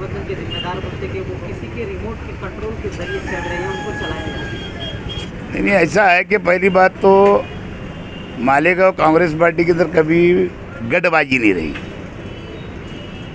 प्रबंधन के जिम्मेदार बनते कि वो किसी के रिमोट के कंट्रोल के जरिए चल रहे हैं, उनको चलाया जाए? नहीं, ऐसा है कि पहली बात तो मालेगांव कांग्रेस पार्टी के अंदर कभी गठबाजी नहीं रही।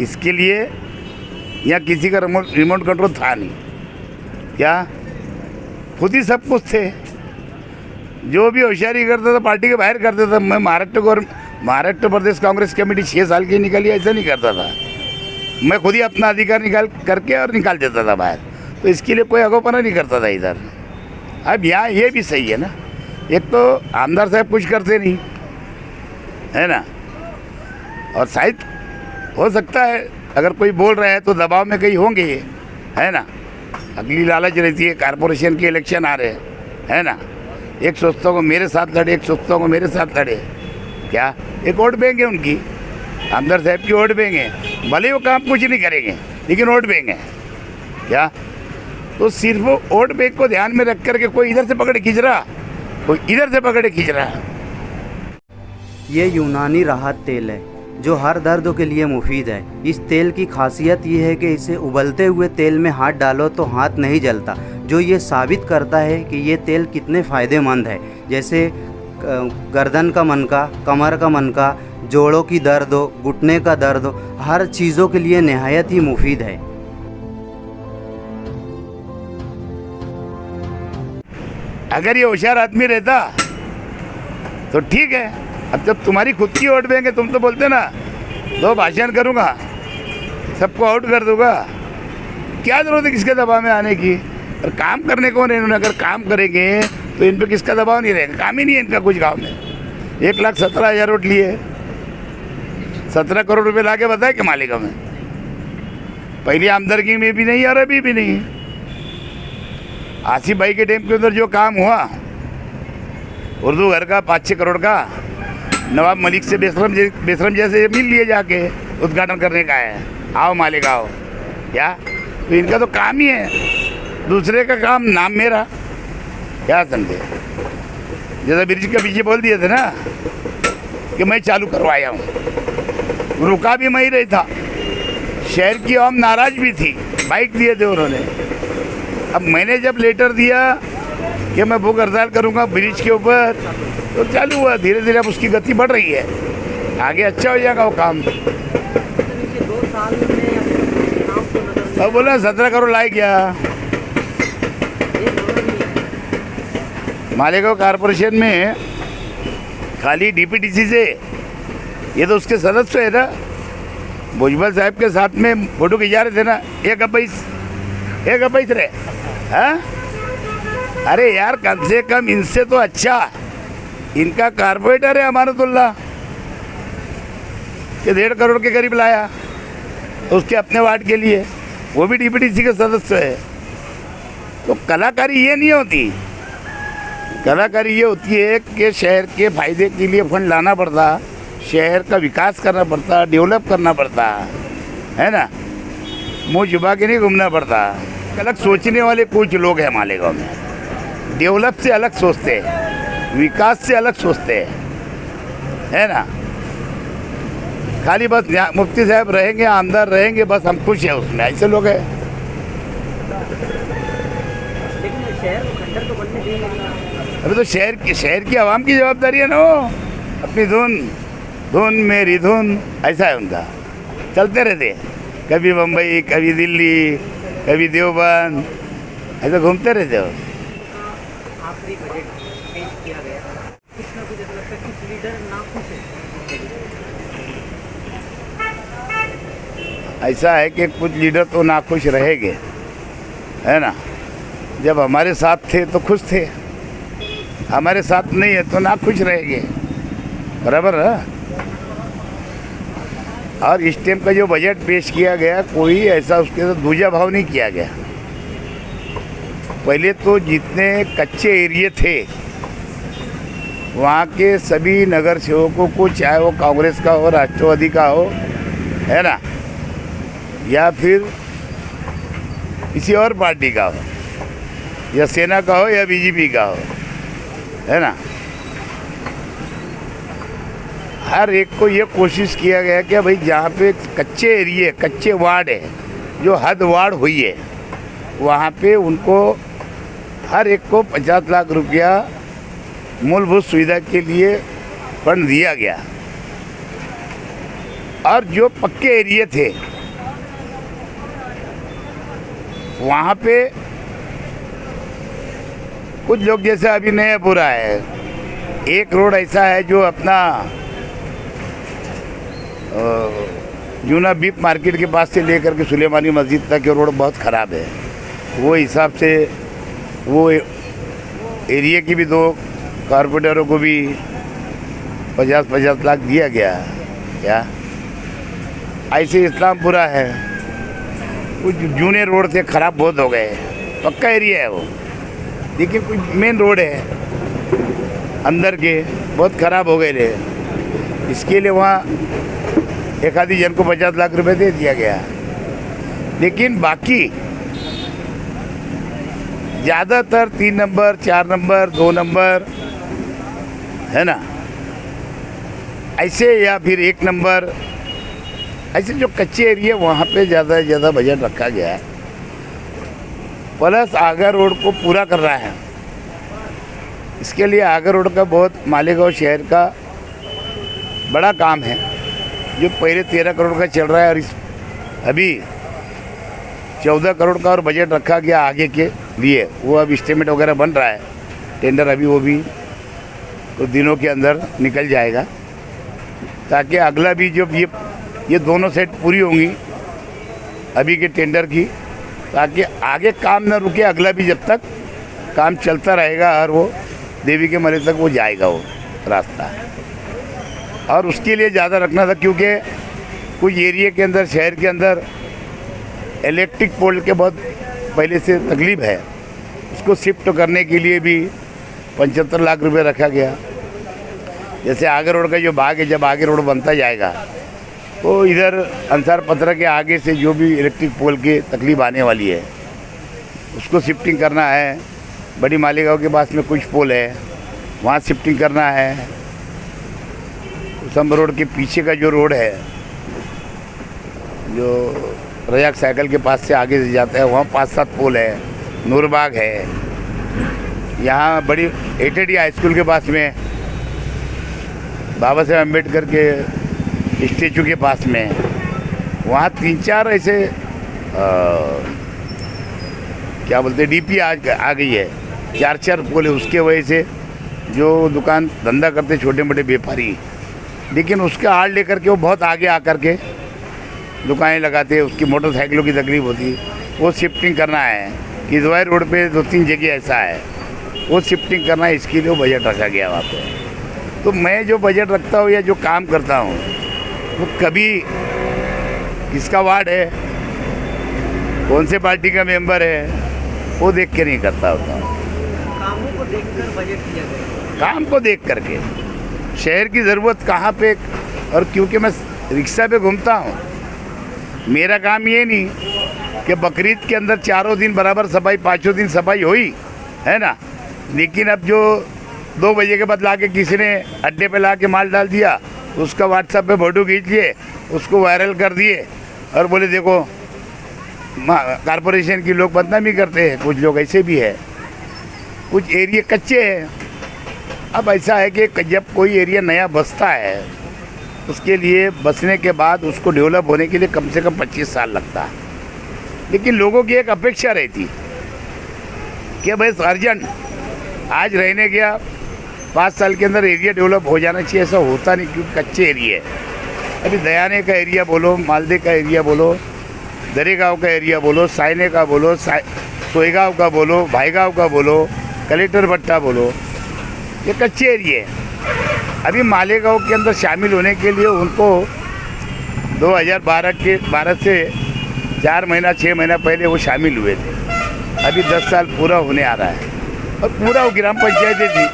इसके लिए यहाँ किसी का रिमोट कंट्रोल था नहीं। क्या खुद ही सब कुछ थे, जो भी होशियारी करता था पार्टी के बाहर करता था। मैं महाराष्ट्र प्रदेश कांग्रेस कमेटी 6 साल की निकली, ऐसा नहीं करता था। मैं खुद ही अपना अधिकार निकाल करके और निकाल देता था बाहर। तो इसके लिए कोई अगोपना नहीं करता था इधर। अब यहाँ ये भी सही है ना, एक तो आमदार साहब कुछ करते नहीं है ना, और शायद हो सकता है अगर कोई बोल रहा है तो दबाव में कहीं होंगे, है ना। अगली लालच रहती है, कारपोरेशन के इलेक्शन आ रहे हैं, है ना। एक सोचता को मेरे साथ लड़े, एक सोचता को मेरे साथ लड़े। क्या एक वोट बैंक है उनकी, आमदार साहब की वोट बैंक है। भले वो काम कुछ नहीं करेंगे लेकिन वोट बैंक है। क्या तो सिर्फ वोट बैंक को ध्यान में रख करके कोई इधर से पकड़े खींच रहा, कोई इधर से पकड़े खींच रहा। ये यूनानी राहत तेल है जो हर दर्द के लिए मुफीद है। इस तेल की खासियत ये है कि इसे उबलते हुए तेल में हाथ डालो तो हाथ नहीं जलता, जो ये साबित करता है कि ये तेल कितने फ़ायदेमंद है। जैसे गर्दन का मनका, कमर का मनका, जोड़ों की दर्द हो, घुटने का दर्द हो, हर चीज़ों के लिए नहायत ही मुफीद है। अगर ये होशियार आदमी रहता तो ठीक है। अब जब तुम्हारी खुद की वोट बैंक है, तुम तो बोलते ना 2 भाषण करूँगा, सबको आउट कर दूंगा, क्या जरूरत है किसके दबाव में आने की। और काम करने को नहीं, इन्होंने अगर काम करेंगे तो इन पर किसका दबाव नहीं रहेगा। काम ही नहीं है इनका कुछ गांव में। 1,17,000 वोट लिए, 17 करोड़ रुपए ला के बताए कि मालेगांव में पहली आमदरगी में भी नहीं और अभी भी नहीं। आसिफ भाई के टाइम के अंदर जो काम हुआ, उर्दू घर का 5-6 करोड़ का, नवाब मलिक से बेशरम जैसे मिल लिए जाके उद्घाटन करने का है, आओ मालेगांव। क्या तो इनका तो काम ही है, दूसरे का काम नाम मेरा। क्या समझे, जैसा ब्रिज के पीछे बोल दिए थे ना कि मैं चालू करवाया हूँ, रुका भी मैं ही रही था। शहर की आवाम नाराज भी थी, बाइक दिए थे उन्होंने। अब मैंने जब लेटर दिया कि मैं भूख हड़ताल करूँगा ब्रिज के ऊपर, तो चालू हुआ। धीरे धीरे अब उसकी गति बढ़ रही है, आगे अच्छा हो जाएगा वो काम। 2 साल में अब बोला 17 करोड़ लाए क्या। मालेगांव कारपोरेशन में खाली डीपीटीसी से, ये तो उसके सदस्य है ना। भुजबल साहब के साथ में फोटो खिंचा रहे थे ना, एक अब्बाईस रहे। हाँ अरे यार, कम से कम इनसे तो अच्छा इनका कारपोरेटर है अमानतुल्लाह, कि 1.5 करोड़ के करीब लाया उसके अपने वार्ड के लिए, वो भी डीपीटीसी के सदस्य है। तो कलाकारी ये नहीं होती, कलाकारी ये होती है कि शहर के फायदे के लिए फंड लाना पड़ता, शहर का विकास करना पड़ता, डेवलप करना पड़ता, है ना। मुँह छुपा के नहीं घूमना पड़ता। अलग सोचने वाले कुछ लोग हैं मालेगांव में, डेवलप से अलग सोचते हैं, विकास से अलग सोचते हैं, है ना। खाली बस मुफ्ती साहब रहेंगे, आमदार रहेंगे, बस हम खुश हैं उसमें, ऐसे लोग हैं। लेकिन शहर को खंडर तो बनने देंगे। अभी तो शहर की आवाम की जवाबदारी है ना, वो अपनी धुन मेरी धुन, ऐसा है उनका। चलते रहते हैं, कभी बम्बई, कभी दिल्ली, कभी देवबंद, ऐसा घूमते रहते हो। आखिरी बजट पेश किया गया, कुछ ना कुछ ऐसा लगता है कुछ लीडर नाखुश है। ऐसा है कि कुछ लीडर तो नाखुश रहेंगे, है ना। जब हमारे साथ थे तो खुश थे, हमारे साथ नहीं है तो नाखुश रहेंगे, बराबर है। और इस टाइम का जो बजट पेश किया गया, कोई ऐसा उसके साथ दूजा भाव नहीं किया गया। पहले तो जितने कच्चे एरिए थे वहाँ के सभी नगर सेवकों को, चाहे वो कांग्रेस का हो, राष्ट्रवादी का हो, है ना, या फिर किसी और पार्टी का हो, या सेना का हो या बीजेपी का हो, है ना, हर एक को ये कोशिश किया गया कि भाई जहाँ पे कच्चे एरिए, कच्चे वार्ड है, जो हदवाड़ हुई है वहाँ पे उनको हर एक को 50 लाख रुपया मूलभूत सुविधा के लिए फंड दिया गया। और जो पक्के एरिया थे वहाँ पे कुछ लोग, जैसे अभी नयापुरा है, एक रोड ऐसा है जो अपना जूना बीप मार्केट के पास से लेकर के सुलेमानी मस्जिद तक ये रोड बहुत ख़राब है। वो हिसाब से वो एरिया की भी 2 कारपोरेटरों को भी 50-50 लाख दिया गया। क्या ऐसे इस्लामपुरा है, कुछ जूने रोड थे ख़राब बहुत हो गए, पक्का एरिया है वो, लेकिन कुछ मेन रोड है अंदर के बहुत ख़राब हो गए थे। इसके लिए वहाँ एक आधी जन को 50 लाख रुपए दे दिया गया। लेकिन बाकी ज़्यादातर 3 नंबर, 4 नंबर, 2 नंबर है ना, ऐसे, या फिर 1 नंबर, ऐसे जो कच्चे एरिया वहाँ पे ज़्यादा से ज़्यादा बजट रखा गया है। प्लस आगर रोड को पूरा कर रहा है। इसके लिए आगर रोड का बहुत मालेगांव शहर का बड़ा काम है, जो पहले 13 करोड़ का चल रहा है और इस अभी 14 करोड़ का और बजट रखा गया आगे के लिए। वो अब एस्टीमेट वगैरह बन रहा है, टेंडर अभी वो भी कुछ दिनों के अंदर निकल जाएगा, ताकि अगला भी जब ये दोनों सेट पूरी होंगी अभी के टेंडर की, ताकि आगे काम न रुके, अगला भी जब तक काम चलता रहेगा और वो देवी के मरे तक वो जाएगा वो रास्ता। और उसके लिए ज़्यादा रखना था, क्योंकि कुछ एरिया के अंदर, शहर के अंदर इलेक्ट्रिक पोल के बहुत पहले से तकलीफ है, उसको शिफ्ट करने के लिए भी 75 लाख रुपए रखा गया। जैसे आगे रोड का जो भाग है, जब आगे रोड बनता जाएगा तो इधर अंसार पत्रा के आगे से जो भी इलेक्ट्रिक पोल की तकलीफ आने वाली है उसको शिफ्टिंग करना है। बड़ी मालेगांव के पास में कुछ पोल है, वहाँ शिफ्टिंग करना है। उसम रोड के पीछे का जो रोड है, जो रजाक साइकिल के पास से आगे से जाता है, वहाँ 5-7 पोल है। नूरबाग है, यहाँ बड़ी ATD हाई स्कूल के पास में, बाबा साहेब अम्बेडकर के स्टेचू के पास में, वहाँ 3-4 ऐसे क्या बोलते हैं, DP आ गई है, 4-4 पोल है। उसके वजह से जो दुकान धंधा करते छोटे मोटे व्यापारी, लेकिन उसका आड़ लेकर के वो बहुत आगे आकर के दुकानें लगाते हैं, उसकी मोटरसाइकिलों की तकलीफ होती है, वो शिफ्टिंग करना है। किदवाई रोड पे 2-3 जगह ऐसा है, वो शिफ्टिंग करना है। इसके लिए वो बजट रखा गया वहाँ पे। तो मैं जो बजट रखता हूँ या जो काम करता हूँ, वो कभी किसका वार्ड है, कौन से पार्टी का मेंबर है, वो देख के नहीं करता होता। कामों को देखकर बजट किया गया, काम को देख करके, शहर की ज़रूरत कहाँ पे। और क्योंकि मैं रिक्शा पे घूमता हूँ, मेरा काम ये नहीं कि बकरीद के अंदर 4 दिन बराबर सफाई, 5 दिन सफाई हुई है ना, लेकिन अब जो 2 बजे के बाद ला के किसी ने अड्डे पे ला के माल डाल दिया, उसका व्हाट्सएप पे फोटो खींच लिए, उसको वायरल कर दिए और बोले देखो कारपोरेशन की लोग बदनामी करते हैं। कुछ लोग ऐसे भी है, कुछ एरिया कच्चे हैं। अब ऐसा है कि जब कोई एरिया नया बसता है, उसके लिए बसने के बाद उसको डेवलप होने के लिए कम से कम 25 साल लगता है। लेकिन लोगों की एक अपेक्षा रहती कि भाई अर्जेंट आज रहने गया, 5 साल के अंदर एरिया डेवलप हो जाना चाहिए। ऐसा होता नहीं, क्योंकि कच्चे एरिया है। अभी दयाने का एरिया बोलो, मालदे का एरिया बोलो, दरेगांव का एरिया बोलो, साइने का बोलो, सोईगांव का बोलो, भाईगांव का बोलो, कलेक्टर भट्टा बोलो, ये कच्चे एरिया है। अभी मालेगांव के अंदर शामिल होने के लिए उनको 2012 से 4 महीना 6 महीना पहले वो शामिल हुए थे। अभी 10 साल पूरा होने आ रहा है और पूरा वो ग्राम पंचायतें थी।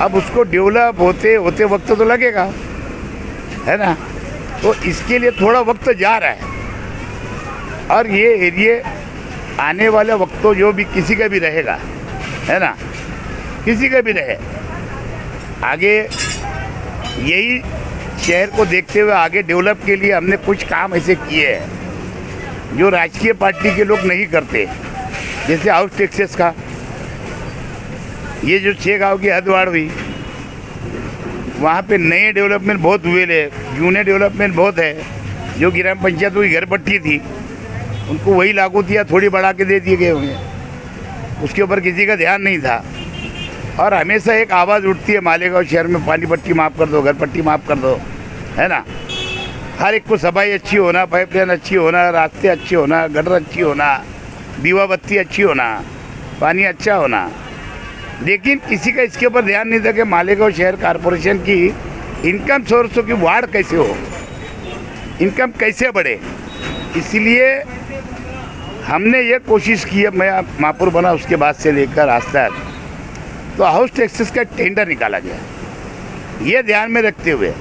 अब उसको डेवलप होते होते वक्त तो लगेगा, है ना। तो इसके लिए थोड़ा वक्त जा रहा है। और ये एरिया आने वाले वक्त तो जो भी किसी का भी रहेगा, है ना, किसी का भी रहे, आगे यही शहर को देखते हुए आगे डेवलप के लिए हमने कुछ काम ऐसे किए हैं जो राजकीय पार्टी के लोग नहीं करते, जैसे हाउस टैक्सेस का, ये जो 6 गांव की हदवाड़ हुई, वहाँ पे नए डेवलपमेंट बहुत हुए है, जूने डेवलपमेंट बहुत है। जो ग्राम पंचायतों की घर पट्टी थी उनको वही लागू किया, थोड़ी बढ़ा के दे दिए गए होंगे, उसके ऊपर किसी का ध्यान नहीं था। और हमेशा एक आवाज़ उठती है मालेगांव शहर में, पानी पट्टी माफ़ कर दो, घर पट्टी माफ़ कर दो, है ना। हर एक को सफाई अच्छी होना, पाइपलाइन अच्छी होना, रास्ते अच्छे होना, गटर अच्छी होना, दीवा बत्ती अच्छी होना, पानी अच्छा होना। लेकिन किसी का इसके ऊपर ध्यान नहीं था कि मालेगांव शहर कॉरपोरेशन की इनकम सोर्सों की वाड़ कैसे हो, इनकम कैसे बढ़े। इसीलिए हमने ये कोशिश की है, मैं महापौर बना उसके बाद से लेकर आज तक, तो हाउस टैक्सेस का टेंडर निकाला गया, ये ध्यान में रखते हुए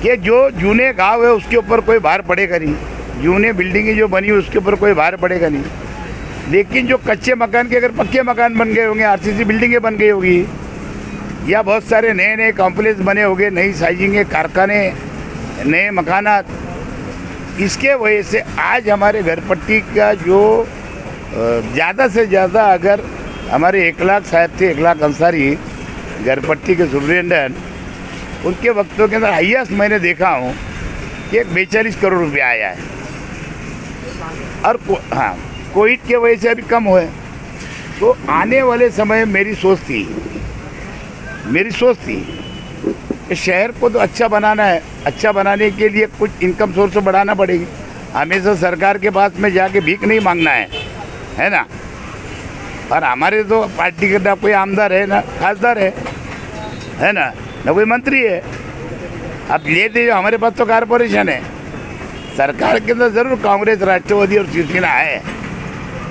कि जो जूने गांव है उसके ऊपर कोई भार पड़ेगा नहीं, जूने बिल्डिंगें जो बनी उसके ऊपर कोई भार पड़ेगा नहीं। लेकिन जो कच्चे मकान के अगर पक्के मकान बन गए होंगे, आरसीसी बिल्डिंगें बन गई होगी, या बहुत सारे नए नए कॉम्प्लेक्स बने होंगे, नई साइजिंग कारखाने, नए मकानात, इसके वजह से आज हमारे घर पट्टी का जो ज़्यादा से ज़्यादा, अगर हमारे 1 लाख साहब थे, 1 लाख अंसारी घर पट्टी के सुपरिटेंडेंट, उनके वक्तों के अंदर हाईएस्ट मैंने देखा हूँ कि 42 करोड़ रुपया आया है। और हाँ, कोविड के वजह से अभी कम हुए। तो आने वाले समय मेरी सोच थी कि शहर को तो अच्छा बनाना है, अच्छा बनाने के लिए कुछ इनकम सोर्स बढ़ाना पड़ेगी। हमेशा सरकार के पास में जाके भीख नहीं मांगना है ना। और हमारे तो पार्टी का ना कोई आमदार है, ना खासदार है ना कोई मंत्री है। अब लेते जो हमारे पास तो कॉरपोरेशन है, सरकार के अंदर ज़रूर कांग्रेस, राष्ट्रवादी और शिवसेना है,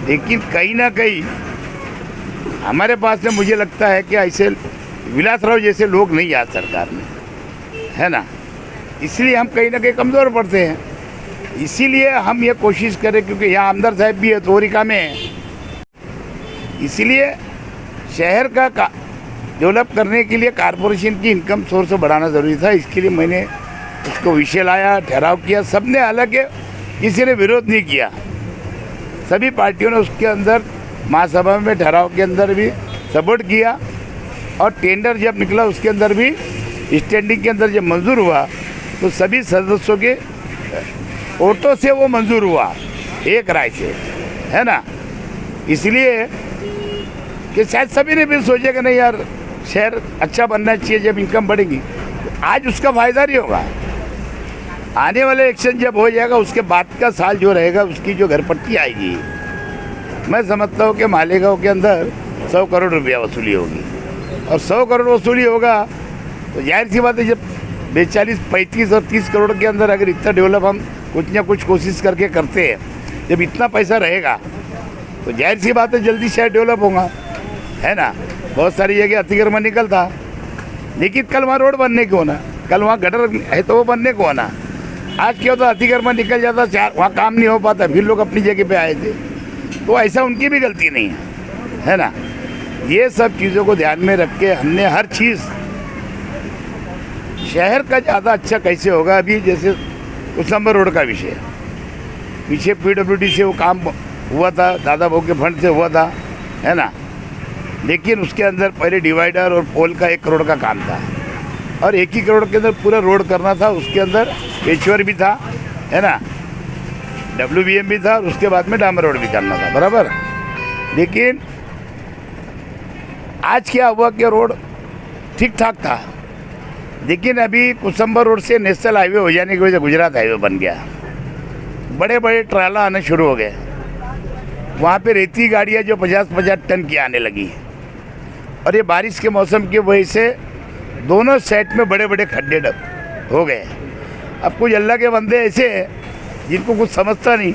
लेकिन कहीं ना कहीं हमारे पास में मुझे लगता है कि ऐसे विलासराव जैसे लोग नहीं आ सरकार में, है ना। इसलिए हम कहीं ना कहीं कमज़ोर पड़ते हैं। इसीलिए हम ये कोशिश करें, क्योंकि यहाँ आमदार साहब भी है, तोरिका में है, इसीलिए शहर का डेवलप करने के लिए कॉरपोरेशन की इनकम सोर्स बढ़ाना ज़रूरी था। इसके लिए मैंने उसको विषय लाया, ठहराव किया, सबने, हालांकि किसी ने विरोध नहीं किया, सभी पार्टियों ने उसके अंदर महासभा में ठहराव के अंदर भी सपोर्ट किया। और टेंडर जब निकला उसके अंदर भी स्टैंडिंग के अंदर जब मंजूर हुआ तो सभी सदस्यों के वोटों से वो मंजूर हुआ, एक राय से, है ना। इसलिए कि शायद सभी ने भी सोचेगा नहीं यार शहर अच्छा बनना चाहिए, जब इनकम बढ़ेगी तो आज उसका फ़ायदा नहीं होगा। आने वाले इलेक्शन जब हो जाएगा उसके बाद का साल जो रहेगा उसकी जो घर पट्टी आएगी, मैं समझता हूँ कि मालेगांव के अंदर 100 करोड़ रुपया वसूली होगी। और 100 करोड़ वसूली होगा तो जाहिर सी बात है, जब 42, 35 और 30 करोड़ के अंदर अगर इतना डेवलप हम कुछ ना कुछ कोशिश करके करते हैं, जब इतना पैसा रहेगा तो जाहिर सी बात है जल्दी शहर डेवलप होगा, है ना। बहुत सारी जगह अतिक्रमण निकलता, लेकिन कल वहाँ रोड बनने को होना, कल वहाँ गटर है तो वो बनने को होना। आज क्या होता, अतिक्रमण निकल जाता, वहाँ काम नहीं हो पाता, फिर लोग अपनी जगह पे आए थे। तो ऐसा उनकी भी गलती नहीं है ना। ये सब चीज़ों को ध्यान में रख के हमने हर चीज़ शहर का ज़्यादा अच्छा कैसे होगा। अभी जैसे कुसम्बर रोड का विषय, पीछे PWD से वो काम हुआ था, दादा भाऊ के फंड से हुआ था, है ना। लेकिन उसके अंदर पहले डिवाइडर और पोल का 1 करोड़ का काम था, और 1 ही करोड़ के अंदर पूरा रोड करना था। उसके अंदर पेचवर भी था, है ना, WBM भी था, और उसके बाद में डामर रोड भी करना था, बराबर। लेकिन आज क्या हुआ कि रोड ठीक ठाक था, लेकिन अभी कुसम्बर रोड से नेशनल हाईवे हो जाने की वजह से गुजरात हाईवे बन गया। बड़े बड़े ट्राला आने शुरू हो गए, वहाँ पे रेती गाड़ियाँ जो 50-50 टन की आने लगी। और ये बारिश के मौसम की वजह से दोनों साइड में बड़े बड़े खड्डे हो गए। अब कुछ अल्लाह के बंदे ऐसे हैं जिनको कुछ समझता नहीं,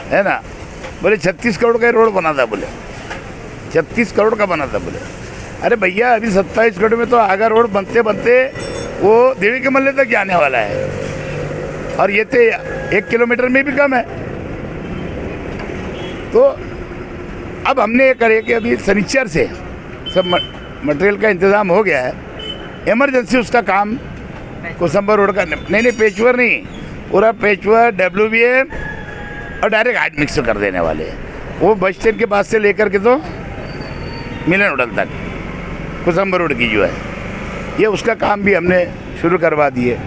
है ना। बोले 36 करोड़ का रोड बना था, बोले 36 करोड़ का बना था। बोले अरे भैया अभी 27 करोड़ में तो आगा रोड बनते बनते वो देवी के मल्ले तक जाने वाला है, और ये तो 1 किलोमीटर में भी कम है। तो अब हमने ये करे कि अभी शनिचर से सब मटेरियल का इंतज़ाम हो गया है, इमरजेंसी उसका काम कुसम्बर रोड का नहीं पेचवर नहीं, पूरा पेचवर WBM और डायरेक्ट हार्ट मिक्स कर देने वाले हैं। वो बस स्टैंड के पास से लेकर के तो मिलन होटल तक कुसुम्बर रोड की जो है, ये उसका काम भी हमने शुरू करवा दिए।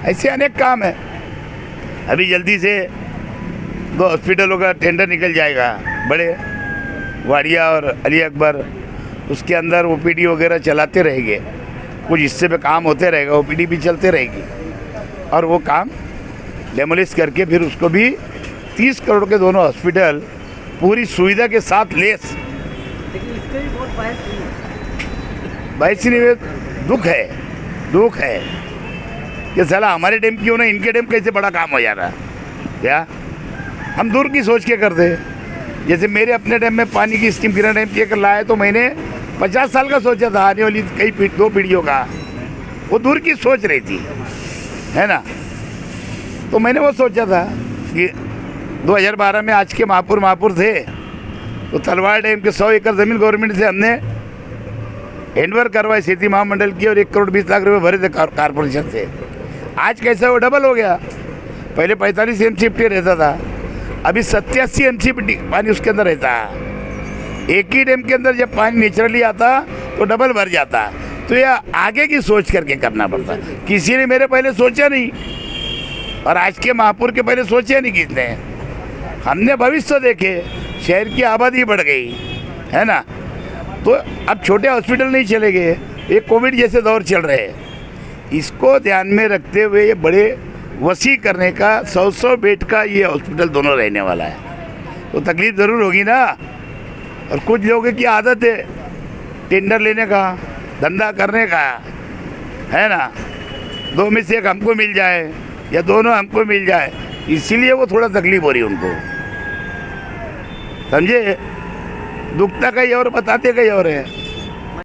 ऐसे अनेक काम है। अभी जल्दी से 2 हॉस्पिटलों का टेंडर निकल जाएगा, बड़े वाडिया और अली अकबर, उसके अंदर ओपीडी वगैरह चलाते रहेंगे, कुछ हिस्से पे काम होते रहेगा, ओपीडी भी चलते रहेगी, और वो काम डेमोलिश करके फिर उसको भी 30 करोड़ के दोनों हॉस्पिटल पूरी सुविधा के साथ लेस। लेकिन इसके भी बहुत भाई नहीं, दुख है कि साला हमारे डैम क्यों ना इनके डैम कैसे बड़ा काम हो जा रहा है। क्या हम दूर की सोच के करते हैं? जैसे मेरे अपने डैम में पानी की स्कीम गिरा डैम के लाए तो मैंने 50 साल का सोचा था, आने वाली कई 2 पीढ़ियों का, वो दूर की सोच रही थी, है ना। तो मैंने वो सोचा था कि 2012 में आज के महापुर थे तो तलवार डैम के 100 एकड़ ज़मीन गवर्नमेंट से हमने हैंडओवर करवाई, खेती महामंडल की, और 1 करोड़ 20 लाख रुपए भरे थे कारपोरेशन से। आज कैसा वो डबल हो गया। पहले 45 MCFT रहता था, अभी 87 MCFT पानी उसके अंदर रहता है। एक ही डैम के अंदर जब पानी नेचुरली आता तो डबल भर जाता। तो ये आगे की सोच करके करना पड़ता। किसी ने मेरे पहले सोचा नहीं, और आज के महापुर के पहले सोचे नहीं किसने। हमने भविष्य देखे, शहर की आबादी बढ़ गई, है ना, तो अब छोटे हॉस्पिटल नहीं चलेंगे, ये कोविड जैसे दौर चल रहे हैं। इसको ध्यान में रखते हुए ये बड़े वसी करने का 100 बेड का ये हॉस्पिटल दोनों रहने वाला है। तो तकलीफ ज़रूर होगी ना। और कुछ लोगों की आदत है टेंडर लेने का, धंधा करने का, है ना, 2 में से 1 हमको मिल जाए या दोनों हमको मिल जाए, इसीलिए वो थोड़ा तकलीफ हो रही है उनको, समझे। दुखता कहीं और, बताते कहीं और है।